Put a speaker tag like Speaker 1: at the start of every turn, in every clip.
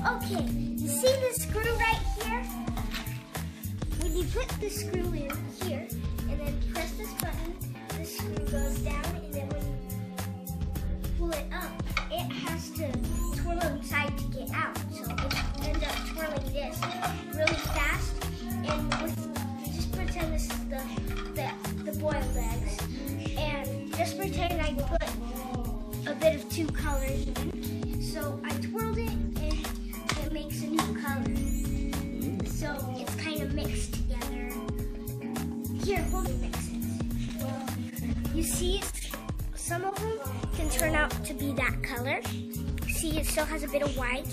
Speaker 1: Okay, you see this screw right here? When you put the screw in here and then press this button, the screw goes down, and then when you pull it up, it has to twirl inside to get out. So it ends up twirling this really fast. And just pretend this is the boiled eggs. And just pretend I put a bit of two colors in. So I twirled it and it makes a new color. So it's kind of mixed together. Here, hold me mix it. You see, some of them can turn out to be that color. See, it still has a bit of white,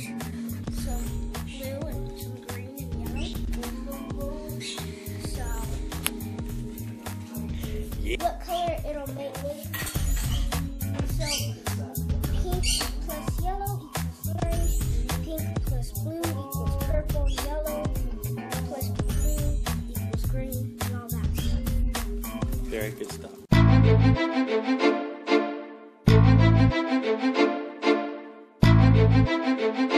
Speaker 1: some blue, and some green and yellow. So, what color it'll make me? So, pink plus yellow equals orange. Pink plus blue equals purple. Yellow plus blue equals green, and all that stuff.
Speaker 2: Very good stuff.
Speaker 1: Thank you.